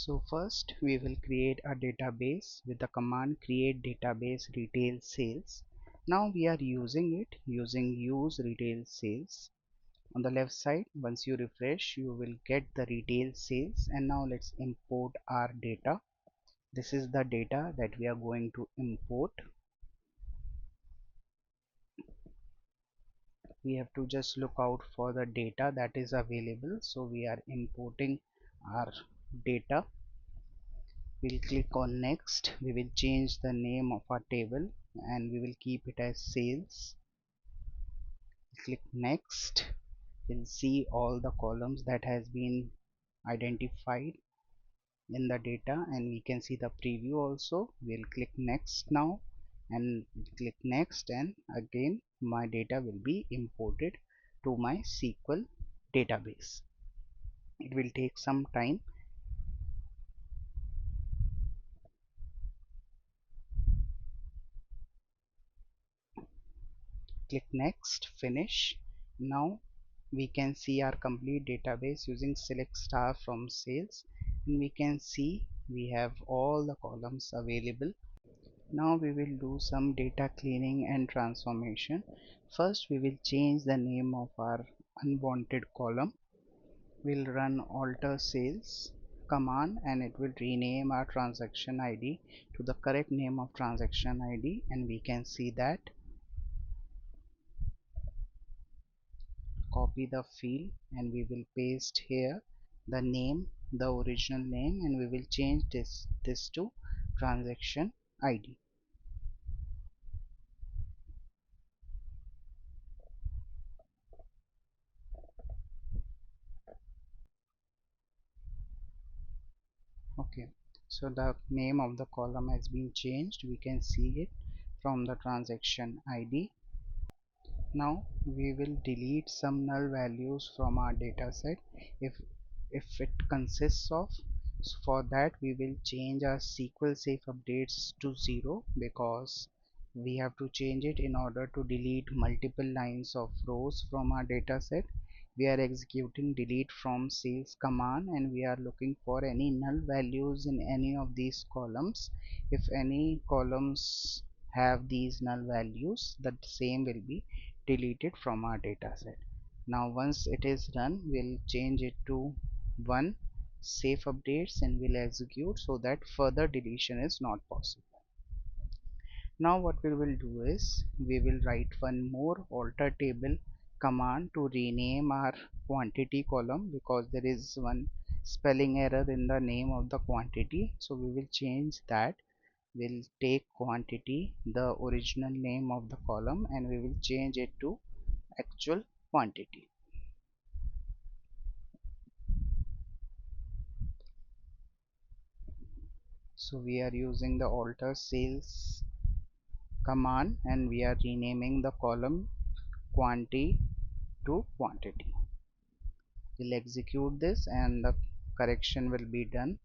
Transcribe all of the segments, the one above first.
So first we will create a database with the command create database retail sales. Now we are using it using use retail sales. On the left side, once you refresh, you will get the retail sales. And now let's import our data. This is the data that we are going to import. We have to just look out for the data that is available. So we are importing our data. We'll click on next. We will change the name of our table and we will keep it as sales. Click next. We'll see all the columns that has been identified in the data, and we can see the preview also. We'll click next now and click next, and again my data will be imported to my SQL database. It will take some time. Click next, finish. Now we can see our complete database using select star from sales, and we can see we have all the columns available. Now we will do some data cleaning and transformation. First we will change the name of our unwanted column. We'll run alter sales command and it will rename our transaction ID to the correct name of transaction ID, and we can see that. Copy the field and we will paste here the name, the original name, and we will change this to transaction ID. Okay, so the name of the column has been changed. We can see it from the transaction ID. Now we will delete some null values from our data set if it consists of. So for that we will change our SQL safe updates to 0 because we have to change it in order to delete multiple lines of rows from our data set. We are executing delete from sales command and we are looking for any null values in any of these columns. If any columns have these null values, the same will be deleted from our data set. Now once it is done, we'll change it to 1 safe updates and we'll execute so that further deletion is not possible. Now what we will do is we will write one more alter table command to rename our quantity column because there is one spelling error in the name of the quantity. So we will change that. We'll take quantity, the original name of the column, and we will change it to actual quantity. So we are using the alter sales command and we are renaming the column quantity to quantity. We'll execute this and the correction will be done.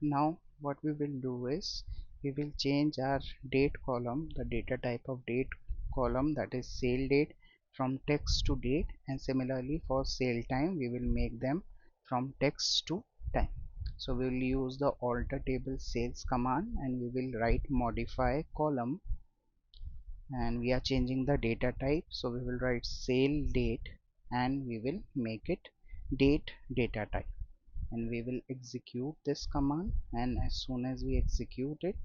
Now what we will do is we will change our date column, the data type of date column, that is sale date, from text to date, and similarly for sale time we will make them from text to time. So we will use the alter table sales command and we will write modify column and we are changing the data type, so we will write sale date and we will make it date data type, and we will execute this command, and as soon as we execute it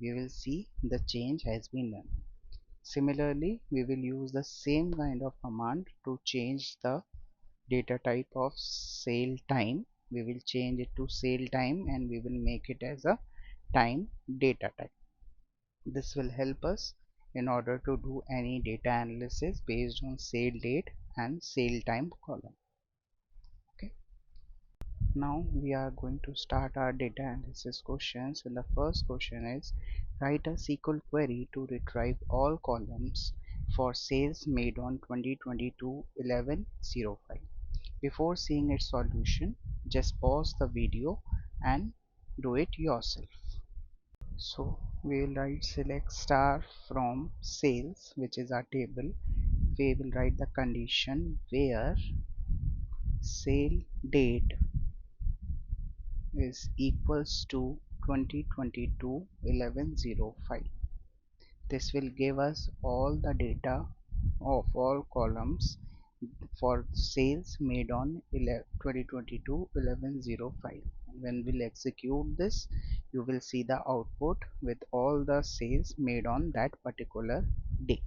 we will see the change has been done. Similarly we will use the same kind of command to change the data type of sale time. We will change it to sale time and we will make it as a time data type. This will help us in order to do any data analysis based on sale date and sale time column. Okay, now we are going to start our data analysis questions, and the first question is write a SQL query to retrieve all columns for sales made on 2022-11-05. Before seeing its solution, just pause the video and do it yourself. So we will write select star from sales, which is our table. We will write the condition where sale date is equals to 2022-11-05. This will give us all the data of all columns for sales made on 2022-11-05. When we'll execute this, you will see the output with all the sales made on that particular day.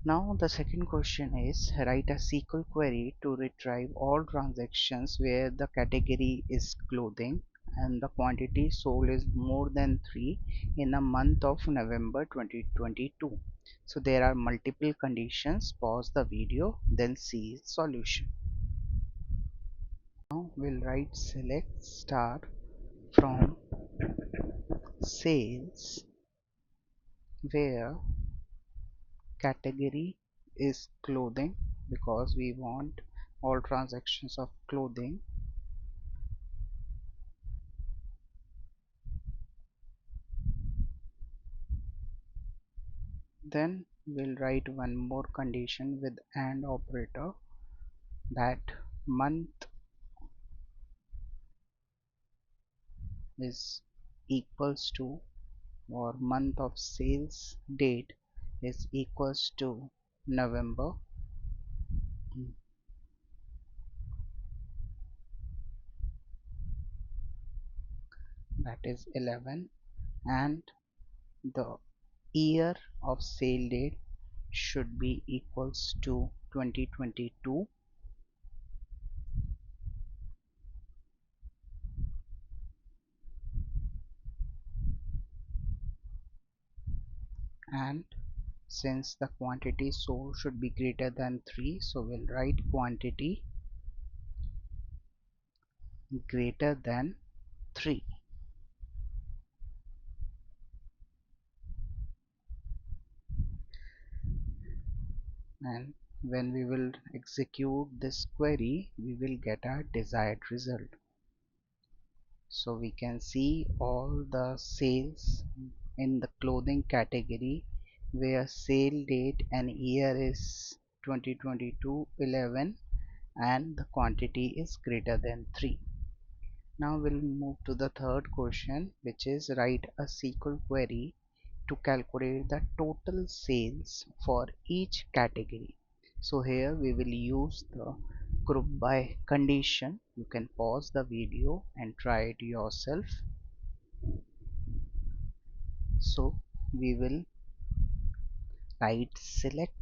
Now the second question is write a SQL query to retrieve all transactions where the category is clothing and the quantity sold is more than 3 in the month of November 2022. So there are multiple conditions. Pause the video, then see solution. Now we'll write select star from sales where category is clothing because we want all transactions of clothing. Then we'll write one more condition with AND operator that month is equals to or month of sales date is equals to November, that is 11, and the year of sale date should be equals to 2022, and since the quantity sold should be greater than 3, so we'll write quantity greater than 3. And when we will execute this query, we will get a desired result. So we can see all the sales in the clothing category where sale date and year is 2022-11 and the quantity is greater than 3. Now we'll move to the third question, which is write a SQL query to calculate the total sales for each category. So here we will use the group by condition. You can pause the video and try it yourself. So we will write select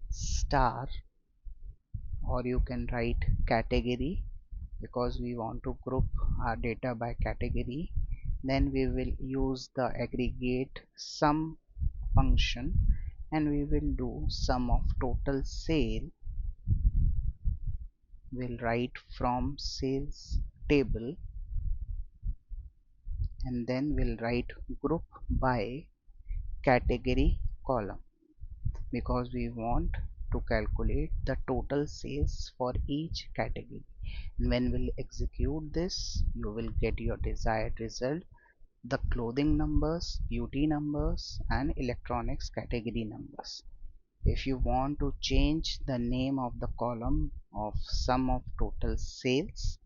star, or you can write category because we want to group our data by category. Then we will use the aggregate sum function and we will do sum of total sale. We'll write from sales table and then we'll write group by category column because we want to calculate the total sales for each category. And when we'll execute this, you will get your desired result: the clothing numbers, beauty numbers, and electronics category numbers. If you want to change the name of the column of sum of total sales,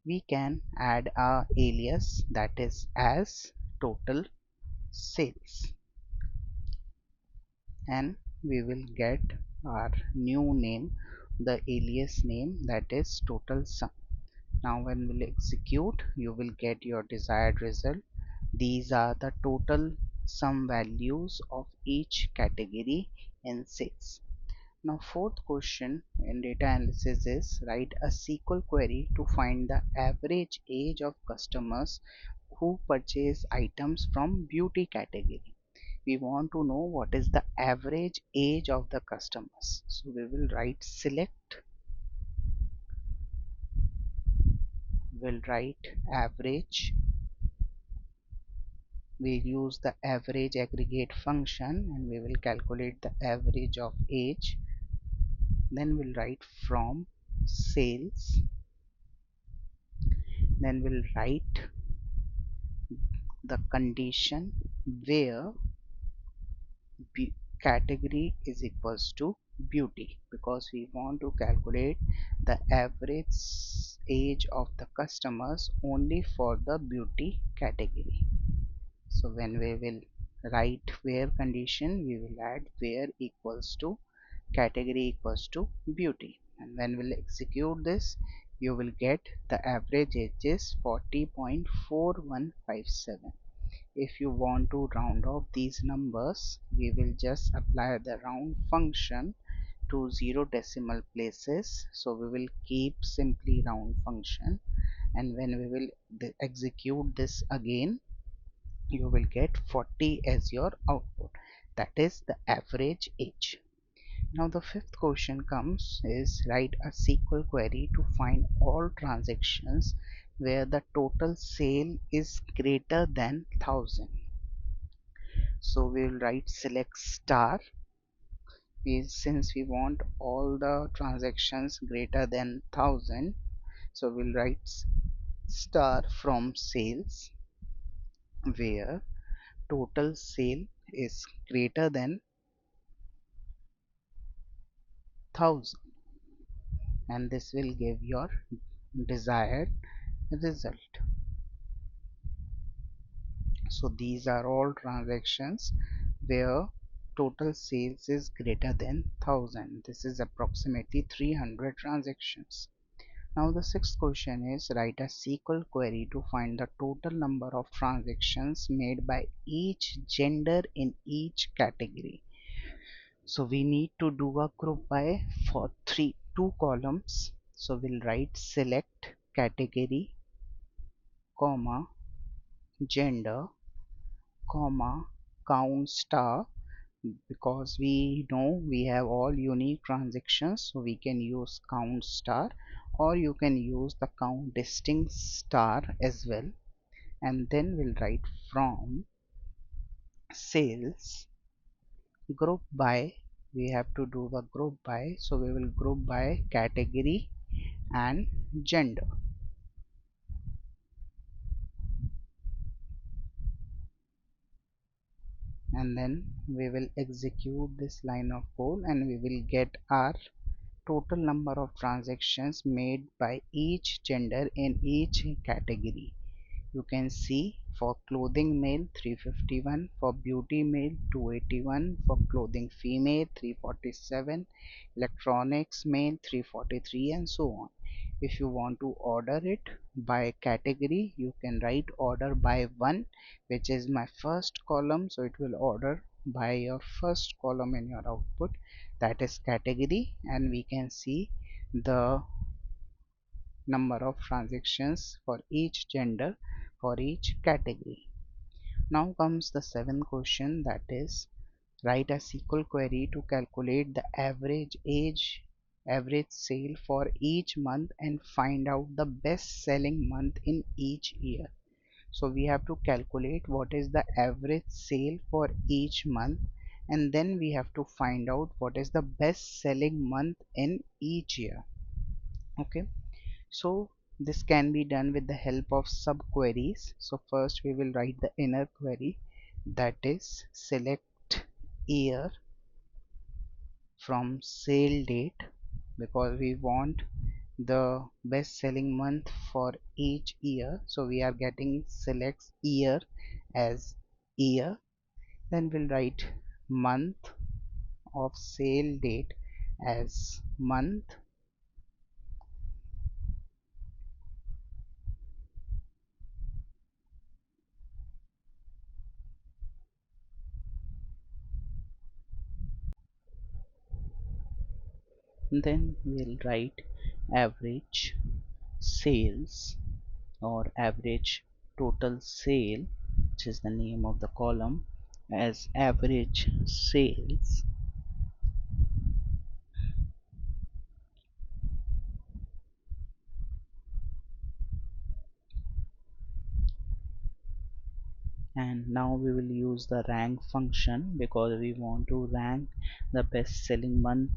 we can add a alias, that is as total sales, and we will get our new name, the alias name, that is total sum. Now when we'll execute, you will get your desired result. These are the total sum values of each category in sales. Now fourth question in data analysis is write a SQL query to find the average age of customers who purchase items from beauty category. We want to know what is the average age of the customers. So we will write select, will write average we'll use the average aggregate function and we will calculate the average of age. Then we'll write from sales, then we'll write the condition where category is equals to beauty, because we want to calculate the average age of the customers only for the beauty category. So when we will write where condition, we will add where equals to category equals to beauty, and when we'll execute this, you will get the average age is 40.4157. If you want to round off these numbers, we will just apply the round function to 0 decimal places. So we will keep simply round function, and when we will execute this again, you will get 40 as your output. That is the average age. Now the fifth question comes is write a SQL query to find all transactions where the total sale is greater than 1000. So we will write select star. Since we want all the transactions greater than 1000, so we'll write star from sales where total sale is greater than 1000, and this will give your desired result. So these are all transactions where total sales is greater than 1000. This is approximately 300 transactions. Now the sixth question is write a SQL query to find the total number of transactions made by each gender in each category. So we need to do a group by for two columns. So we'll write select category, comma, gender, comma, count star, because we know we have all unique transactions, so we can use count star, or you can use the count distinct star as well. And then we'll write from sales group by, we have to do the group by, so we will group by category and gender. And then we will execute this line of code and we will get our total number of transactions made by each gender in each category. You can see for clothing male 351, for beauty male 281, for clothing female 347, electronics male 343, and so on. If you want to order it by category, you can write order by one, which is my first column, so it will order by your first column in your output, that is category, and we can see the number of transactions for each gender for each category. Now comes the seventh question, that is write a SQL query to calculate the average age, average sale for each month and find out the best selling month in each year. So we have to calculate what is the average sale for each month, and then we have to find out what is the best selling month in each year. Okay, so this can be done with the help of subqueries. So first we will write the inner query, that is select year from sale date, because we want the best selling month for each year, so we are getting select year as year. Then we'll write month of sale date as month, then we'll write average sales or average total sale, which is the name of the column, as average sales. And now we will use the rank function because we want to rank the best selling month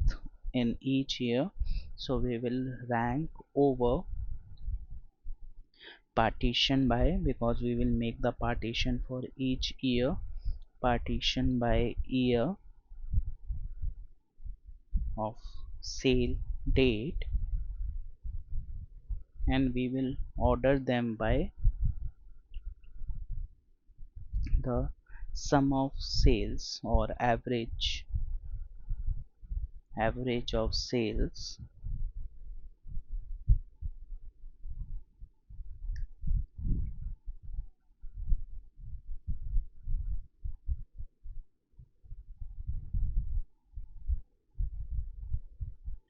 in each year. So we will rank over partition by, because we will make the partition for each year, partition by year of sale date, and we will order them by the sum of sales or average of sales,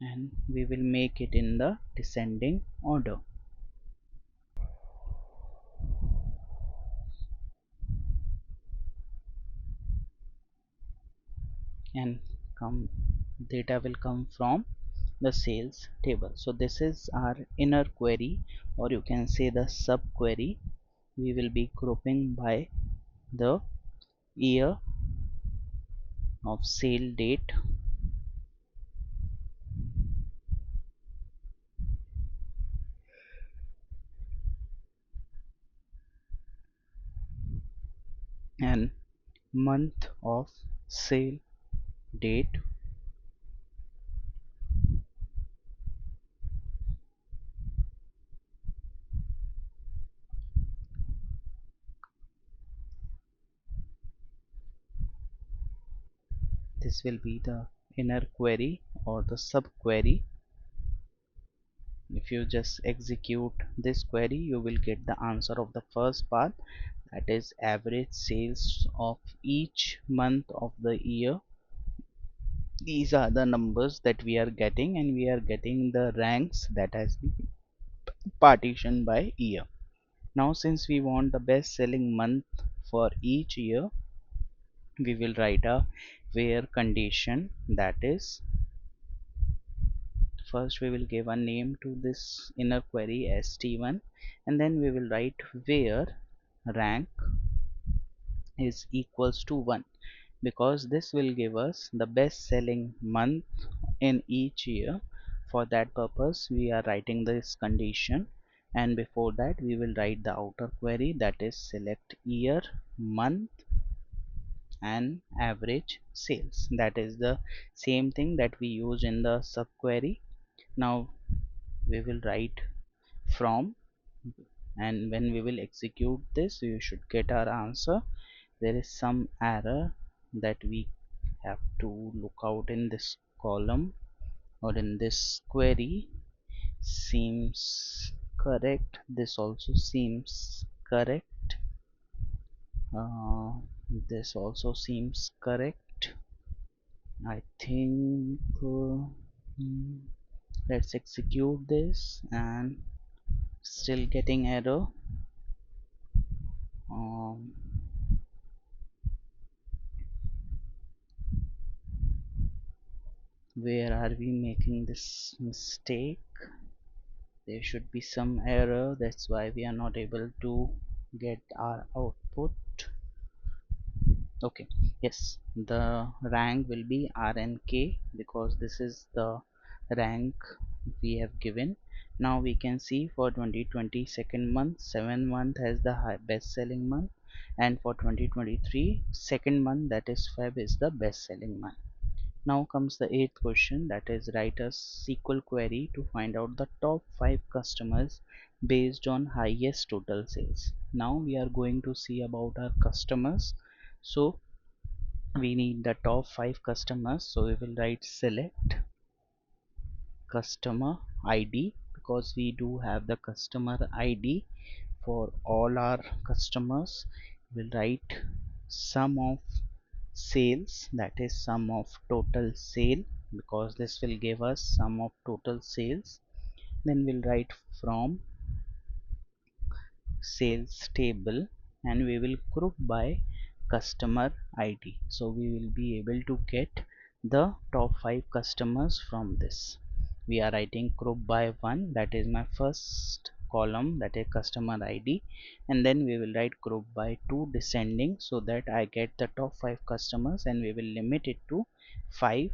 and we will make it in the descending order. And come data will come from the sales table. So this is our inner query, or you can say the sub query. We will be grouping by the year of sale date, and month of sale date, this will be the inner query or the sub query. If you just execute this query, you will get the answer of the first part, that is average sales of each month of the year. These are the numbers that we are getting, and we are getting the ranks that has been partitioned by year. Now since we want the best selling month for each year, we will write a where condition, that is, first we will give a name to this inner query st1, and then we will write where rank is equals to 1, because this will give us the best selling month in each year. For that purpose we are writing this condition, and before that we will write the outer query, that is select year, month and average sales. That is the same thing that we use in the subquery. Now we will write from, and when we will execute this we should get our answer. There is some error that we have to look out in this column or in this query. Seems correct, this also seems correct, uh, this also seems correct. I think hmm, let's execute this, and still getting error. um, where are we making this mistake? There should be some error, that's why we are not able to get our output. Okay, yes, the rank will be rnk because this is the rank we have given. Now we can see for 2020 second month, 7 month has the best selling month, and for 2023 second month, that is Feb, is the best selling month. Now comes the eighth question, that is write a SQL query to find out the top 5 customers based on highest total sales. Now we are going to see about our customers. So we need the top 5 customers, so we will write select customer ID, because we do have the customer ID for all our customers. We'll write sum of sales, that is sum of total sale, because this will give us sum of total sales. Then we'll write from sales table, and we will group by customer ID, so we will be able to get the top 5 customers from this. We are writing group by 1, that is my first column, that is customer ID, and then we will write group by to descending, so that I get the top 5 customers, and we will limit it to 5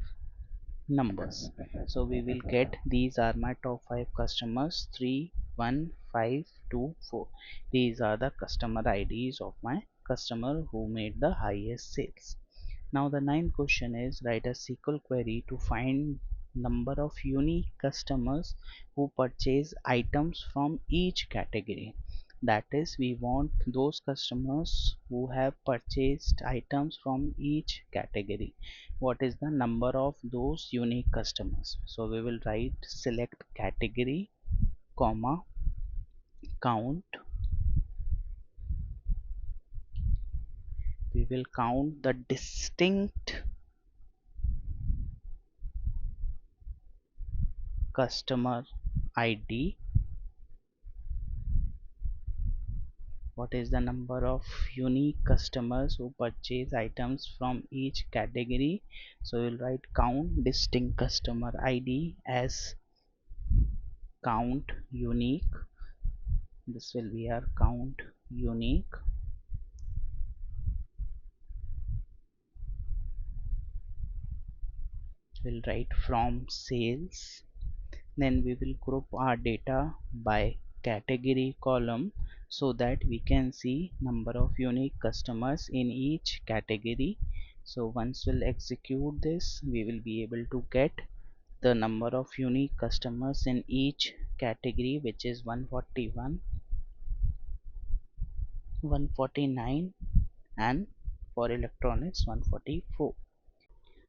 numbers. So we will get these are my top 5 customers: 3, 1, 5, 2, 4. These are the customer IDs of my customer who made the highest sales. Now the ninth question is, write a SQL query to find number of unique customers who purchase items from each category. That is, we want those customers who have purchased items from each category. What is the number of those unique customers? So we will write select category, comma, count. We will count the distinct customer ID. What is the number of unique customers who purchase items from each category? So we'll write count distinct customer ID as count unique. This will be our count unique. We'll write from sales. Then we will group our data by category column, so that we can see number of unique customers in each category. So once we'll execute this, we will be able to get the number of unique customers in each category, which is 141, 149, and for electronics 144.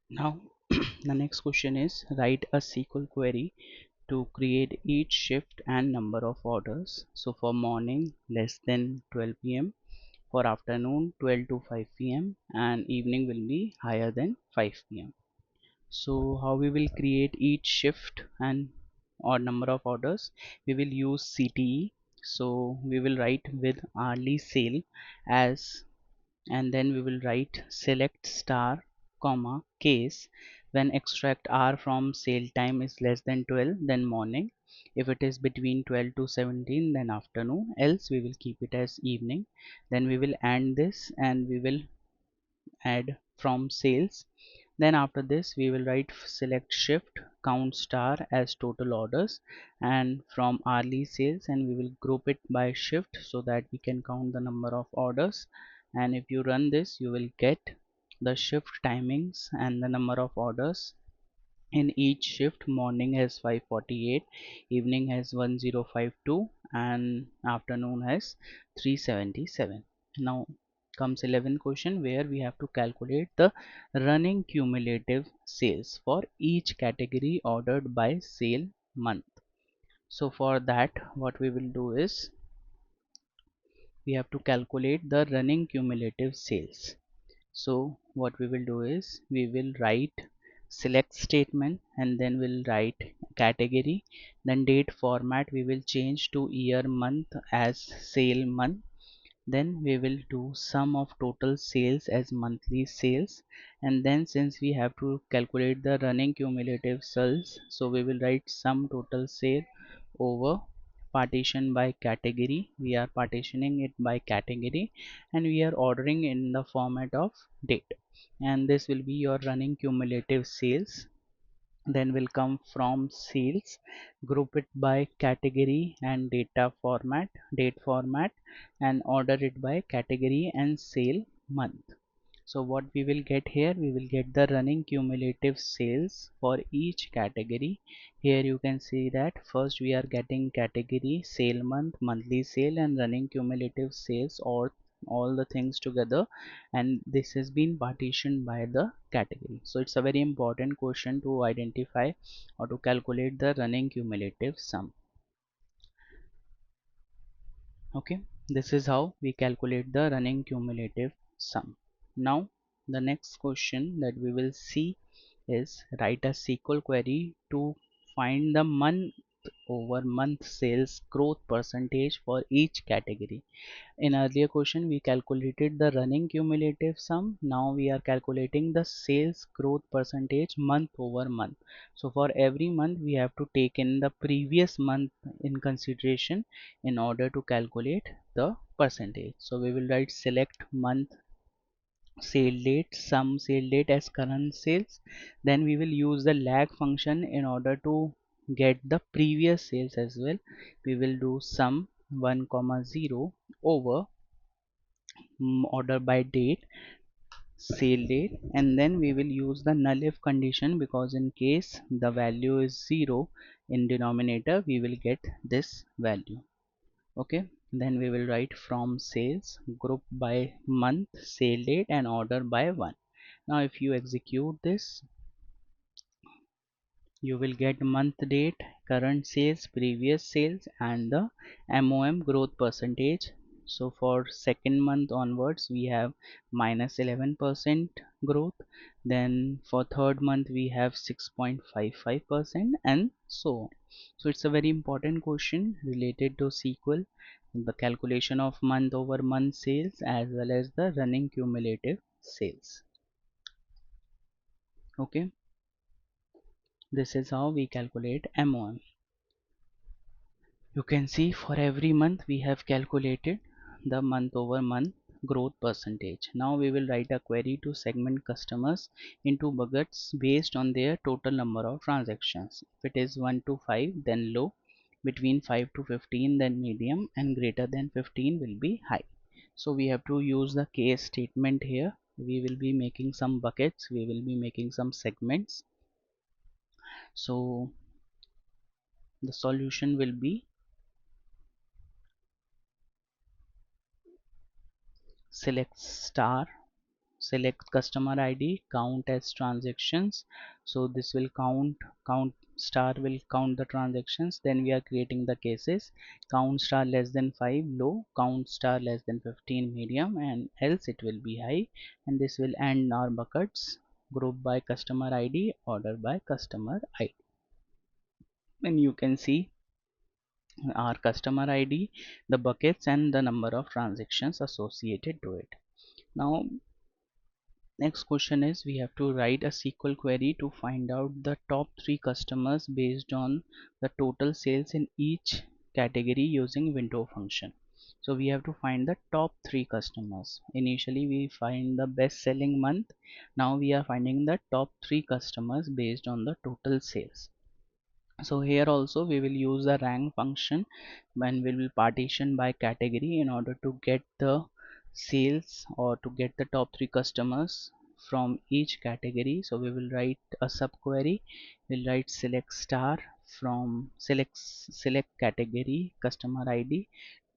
Now the next question is, write a SQL query to create each shift and number of orders. So for morning less than 12 p.m., for afternoon 12 to 5 p.m., and evening will be higher than 5 p.m. So how we will create each shift and or number of orders? We will use CTE. So we will write with hourly sale as, and then we will write select star comma case when extract hour from sale time is less than 12, then morning. If it is between 12 to 17, then afternoon, else we will keep it as evening. Then we will end this, and we will add from sales. Then after this we will write select shift count star as total orders, and from hourly sales, and we will group it by shift so that we can count the number of orders. And if you run this, you will get the shift timings and the number of orders in each shift. Morning has 548, evening has 1052, and afternoon has 377. Now comes 11th question, where we have to calculate the running cumulative sales for each category ordered by sale month. So for that, what we will do is, we have to calculate the running cumulative sales. So what we will do is, we will write select statement, and then we'll write category, then date format we will change to year month as sale month. Then we will do sum of total sales as monthly sales, and then since we have to calculate the running cumulative sales, so we will write sum total sale over partition by category. We are partitioning it by category, and we are ordering in the format of date, and this will be your running cumulative sales. Then will come from sales, group it by category and date format, and order it by category and sale month. So what we will get here, we will get the running cumulative sales for each category. Here you can see that first we are getting category, sale month, monthly sale, and running cumulative sales, or all the things together, and this has been partitioned by the category. So it's a very important question to identify or to calculate the running cumulative sum. Okay, this is how we calculate the running cumulative sum. Now the next question that we will see is, write a SQL query to find the month over month sales growth percentage for each category. In earlier question we calculated the running cumulative sum. Now we are calculating the sales growth percentage month over month. So for every month we have to take in the previous month in consideration in order to calculate the percentage. So we will write select month sale date, sum sale date as current sales. Then we will use the lag function in order to get the previous sales as well. We will do sum 1 comma 0 over order by date sale date, and then we will use the null if condition, because in case the value is 0 in denominator we will get this value. Okay, then we will write from sales group by month sale date and order by 1. Now if you execute this, you will get month date, current sales, previous sales, and the MOM growth percentage. So for second month onwards we have minus 11% growth, then for third month we have 6.55%, and so on. So it's a very important question related to SQL, the calculation of month over month sales as well as the running cumulative sales. Okay, this is how we calculate MOM. You can see for every month we have calculated the month over month growth percentage. Now we will write a query to segment customers into buckets based on their total number of transactions. If it is 1 to 5 then low, between 5 to 15 then medium, and greater than 15 will be high. So we have to use the case statement here. We will be making some buckets, we will be making some segments. So the solution will be select star, select customer ID, count as transactions. So this will count star will count the transactions. Then we are creating the cases: count star less than 5 low, count star less than 15 medium, and else it will be high. And this will end our buckets group by customer ID, order by customer ID. And you can see our customer ID, the buckets, and the number of transactions associated to it. Now next question is, we have to write a SQL query to find out the top 3 customers based on the total sales in each category using window function. So we have to find the top 3 customers. Initially we find the best selling month. Now we are finding the top 3 customers based on the total sales. So here also we will use the rank function when we will partition by category in order to get the sales or to get the top 3 customers from each category. So we will write a subquery. We'll write select star from select category customer ID,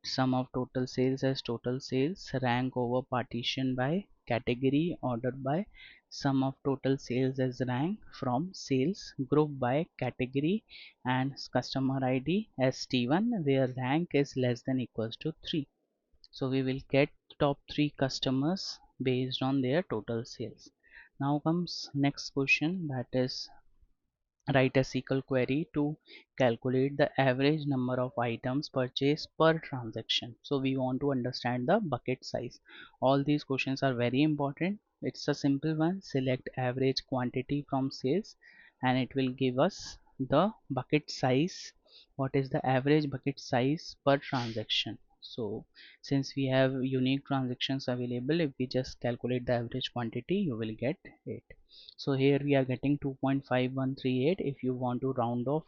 sum of total sales as total sales, rank over partition by category, order by sum of total sales as rank from sales, group by category, and customer ID as T1 where rank is less than equals to 3. So we will get top 3 customers based on their total sales. Now comes next question, that is write a SQL query to calculate the average number of items purchased per transaction. So we want to understand the bucket size. All these questions are very important. It's a simple one. Select average quantity from sales and it will give us the bucket size. What is the average bucket size per transaction? So since we have unique transactions available, if we just calculate the average quantity, you will get it. So here we are getting 2.5138. If you want to round off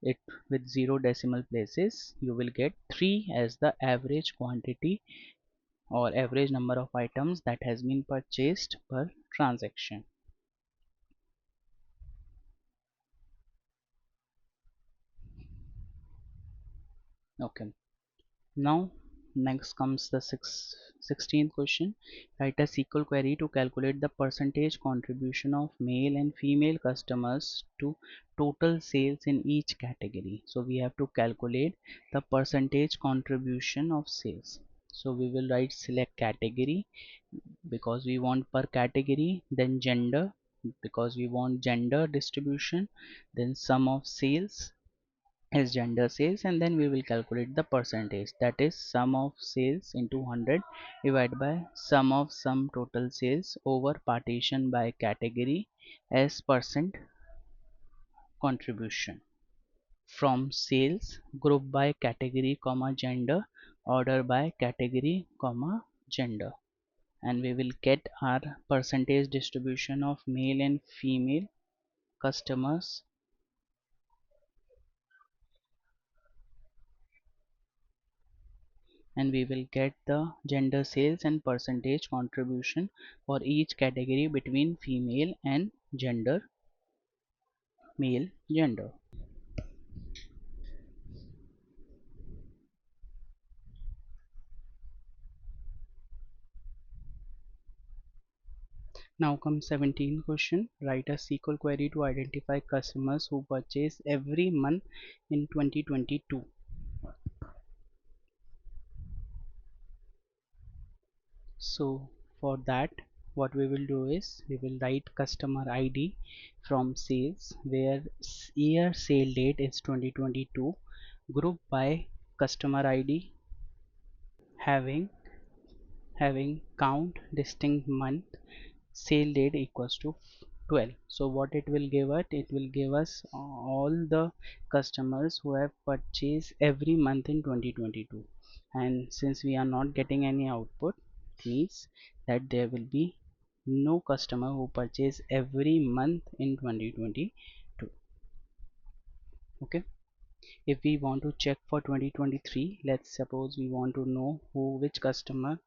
it with 0 decimal places, you will get 3 as the average quantity or average number of items that has been purchased per transaction. Okay, now next comes the 16th question. Write a SQL query to calculate the percentage contribution of male and female customers to total sales in each category. So we have to calculate the percentage contribution of sales. So we will write select category because we want per category, then gender because we want gender distribution, then sum of sales, is gender sales, and then we will calculate the percentage, that is sum of sales into 100 divided by sum of sum total sales over partition by category as percent contribution from sales, group by category comma gender, order by category comma gender, and we will get our percentage distribution of male and female customers, and we will get the gender sales and percentage contribution for each category between female and gender male gender. Now comes 17 question. Write a SQL query to identify customers who purchase every month in 2022. So for that, what we will do is we will write customer ID from sales where year sale date is 2022, group by customer ID having count distinct month, sale date equals to 12. So what it will give us, it will give us all the customers who have purchased every month in 2022, and since we are not getting any output, it means that there will be no customer who purchase every month in 2022. Okay, if we want to check for 2023, let's suppose we want to know which customer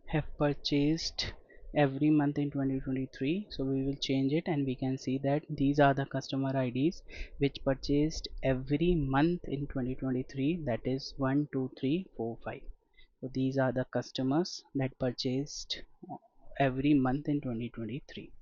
have purchased every month in 2023, so we will change it and we can see that these are the customer IDs which purchased every month in 2023, that is 1 2 3 4 5. So these are the customers that purchased every month in 2023.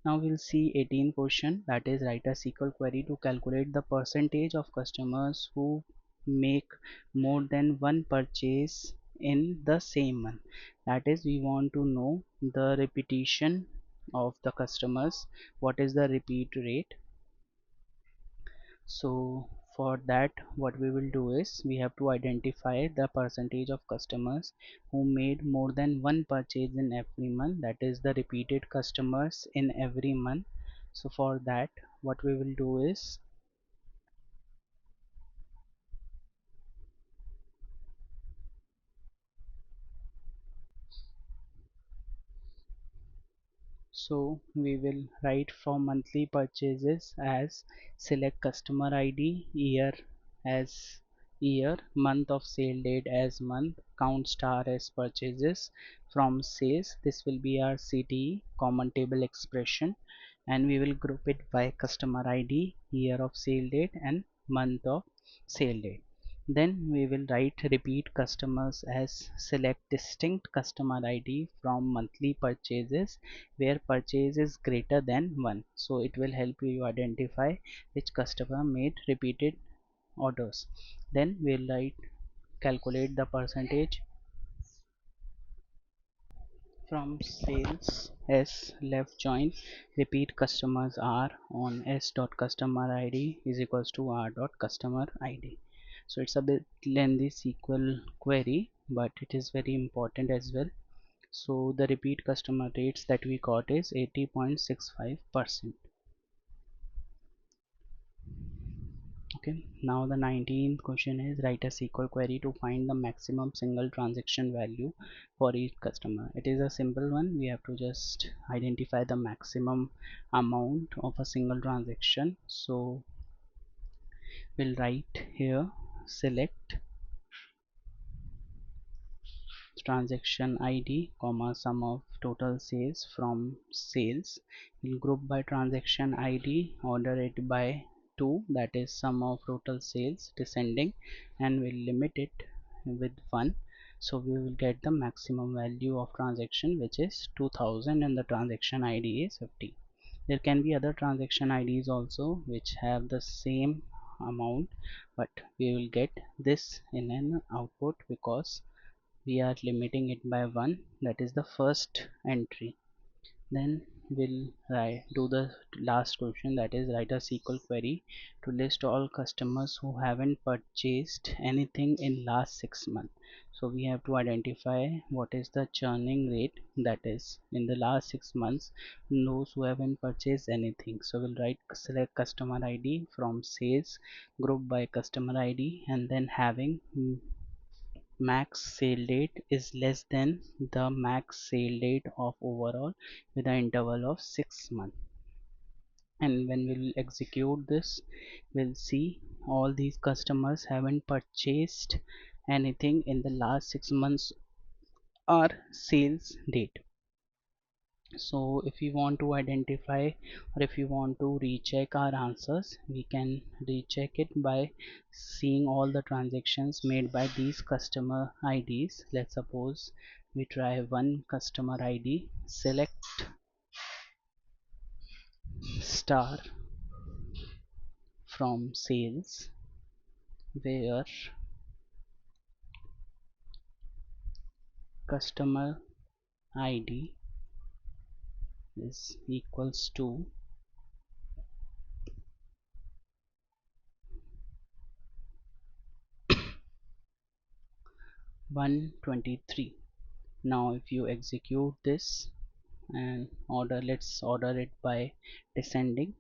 Now we'll see 18 question, that is write a SQL query to calculate the percentage of customers who make more than one purchase in the same month. That is, we want to know the repetition of the customers, what is the repeat rate. So for that, what we will do is we have to identify the percentage of customers who made more than one purchase in every month, that is the repeated customers in every month. So for that, what we will do is, so we will write for monthly purchases as select customer ID, year as year, month of sale date as month, count star as purchases from sales. This will be our CTE common table expression, and we will group it by customer ID, year of sale date and month of sale date. Then we will write repeat customers as select distinct customer ID from monthly purchases where purchase is greater than 1. So it will help you identify which customer made repeated orders. Then we'll write calculate the percentage from sales s left join repeat customers r on s dot customer id is equals to r dot customer id. So it's a bit lengthy SQL query, but it is very important as well. So the repeat customer rates that we got is 80.65%. Okay, now the 19th question is write a SQL query to find the maximum single transaction value for each customer. It is a simple one. We have to just identify the maximum amount of a single transaction. So we'll write here select transaction ID comma sum of total sales from sales. We'll group by transaction ID, order it by 2, that is sum of total sales descending, and we'll limit it with 1. So we will get the maximum value of transaction, which is 2000, and the transaction ID is 50. There can be other transaction IDs also which have the same amount, but we will get this in an output because we are limiting it by 1, that is the first entry. Then we'll do the last question, that is write a SQL query to list all customers who haven't purchased anything in last 6 months. So we have to identify what is the churning rate, that is in the last 6 months those who haven't purchased anything. So we'll write select customer ID from sales, group by customer ID, and then having max sale date is less than the max sale date of overall with an interval of 6 months. And when we'll execute this, we'll see all these customers haven't purchased anything in the last 6 months or sales date. So if you want to identify or if you want to recheck our answers, we can recheck it by seeing all the transactions made by these customer IDs. Let's suppose we try one customer ID, select star from sales, where customer ID is equals to 123. Now if you execute this and let's order it by descending.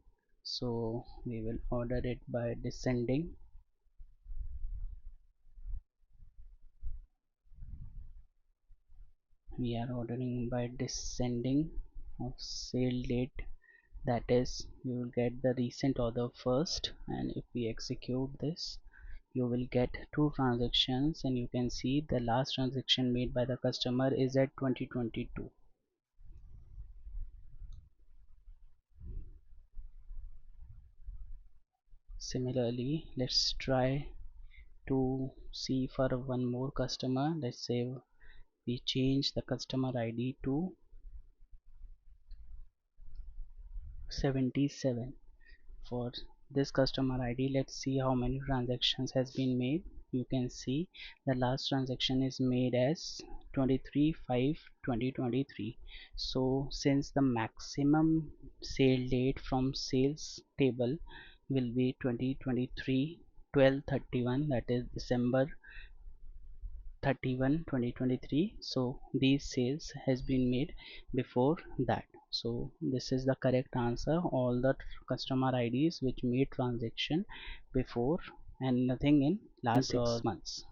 So we will order it by descending. We are ordering by descending of sale date, that is you will get the recent order first, and if we execute this you will get two transactions, and you can see the last transaction made by the customer is at 2022. Similarly, let's try to see for one more customer. Let's say we change the customer ID to 77. For this customer ID, let's see how many transactions has been made. You can see the last transaction is made as 23/5/2023. So since the maximum sale date from sales table will be 2023 12/31, that is December 31 2023, so these sales has been made before that. So this is the correct answer, all the customer IDs which made transaction before and nothing in last 6 months.